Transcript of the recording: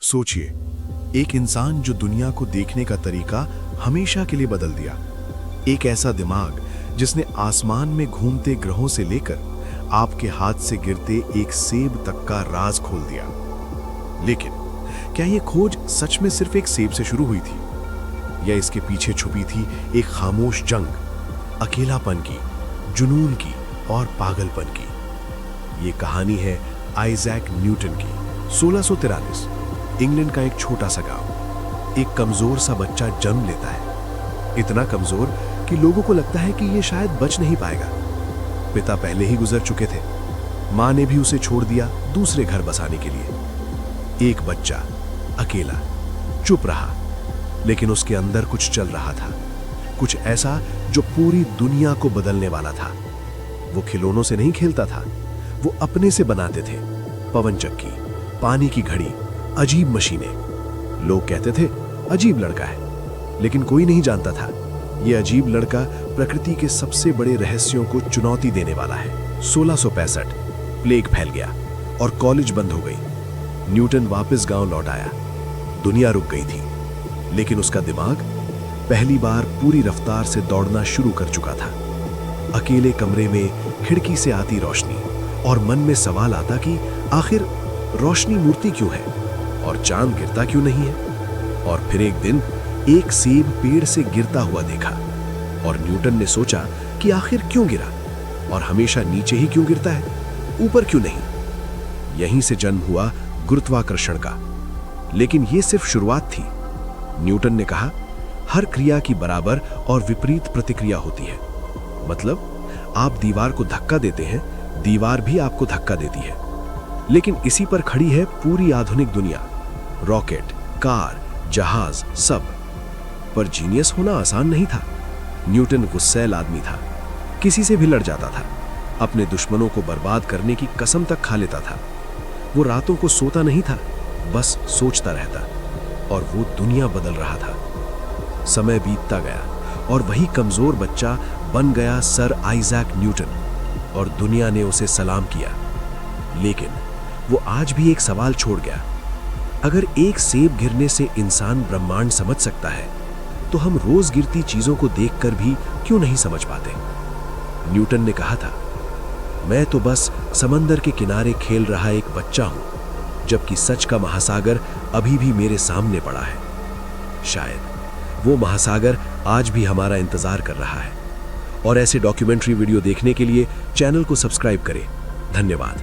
सोचिए, एक इंसान जो दुनिया को देखने का तरीका हमेशा के लिए बदल दिया। एक ऐसा दिमाग जिसने आसमान में घूमते ग्रहों से लेकर आपके हाथ से गिरते एक सेब तक का राज खोल दिया। लेकिन क्या यह खोज सच में सिर्फ एक सेब से शुरू हुई थी, या इसके पीछे छुपी थी एक खामोश जंग, अकेलापन की, जुनून की और पागलपन की? ये कहानी है आइजैक न्यूटन की। 1643 इंग्लैंड का एक छोटा सा गांव। एक कमजोर सा बच्चा जन्म लेता है, इतना कमजोर कि लोगों को लगता है कि ये शायद बच नहीं पाएगा। पिता पहले ही गुजर चुके थे, मां ने भी उसे छोड़ दिया दूसरे घर बसाने के लिए। एक बच्चा अकेला चुप रहा, लेकिन उसके अंदर कुछ चल रहा था, कुछ ऐसा जो पूरी दुनिया को बदलने वाला था। वो खिलौनों से नहीं खेलता था, वो अपने से बनाते थे। पवन चक्की, पानी की घड़ी, अजीब मशीनें। लोग कहते थे अजीब लड़का है, लेकिन कोई नहीं जानता था ये अजीब लड़का प्रकृति के सबसे बड़े रहस्यों को चुनौती देने वाला है। 1665 प्लेग फैल गया और कॉलेज बंद हो गई। न्यूटन वापस गांव लौट आया। दुनिया रुक गई थी, लेकिन उसका दिमाग पहली बार पूरी रफ्तार से दौड़ना शुरू कर चुका था। अकेले कमरे में खिड़की से आती रोशनी, और मन में सवाल आता कि आखिर रोशनी मूर्ति क्यों है और चांद गिरता क्यों नहीं है। और फिर एक दिन एक सेब पेड़ से गिरता हुआ देखा, और न्यूटन ने सोचा कि आखिर क्यों गिरा, और हमेशा नीचे ही क्यों गिरता है, ऊपर क्यों नहीं। यहीं से जन्म हुआ गुरुत्वाकर्षण का। लेकिन यह सिर्फ शुरुआत थी। न्यूटन ने कहा, हर क्रिया की बराबर और विपरीत प्रतिक्रिया होती है। मतलब आप दीवार को धक्का देते हैं, दीवार भी आपको धक्का देती है। लेकिन इसी पर खड़ी है पूरी आधुनिक दुनिया, रॉकेट, कार, जहाज, सब। पर जीनियस होना आसान नहीं था। न्यूटन गुस्सैल आदमी था, किसी से भी लड़ जाता था, अपने दुश्मनों को बर्बाद करने की कसम तक खा लेता था। वो रातों को सोता नहीं था, बस सोचता रहता, और वो दुनिया बदल रहा था। समय बीतता गया और वही कमजोर बच्चा बन गया सर आइजैक न्यूटन, और दुनिया ने उसे सलाम किया। लेकिन वो आज भी एक सवाल छोड़ गया। अगर एक सेब गिरने से इंसान ब्रह्मांड समझ सकता है, तो हम रोज गिरती चीजों को देखकर भी क्यों नहीं समझ पाते? न्यूटन ने कहा था, मैं तो बस समंदर के किनारे खेल रहा एक बच्चा हूं, जबकि सच का महासागर अभी भी मेरे सामने पड़ा है। शायद वो महासागर आज भी हमारा इंतजार कर रहा है। और ऐसे डॉक्यूमेंट्री वीडियो देखने के लिए चैनल को सब्सक्राइब करें। धन्यवाद।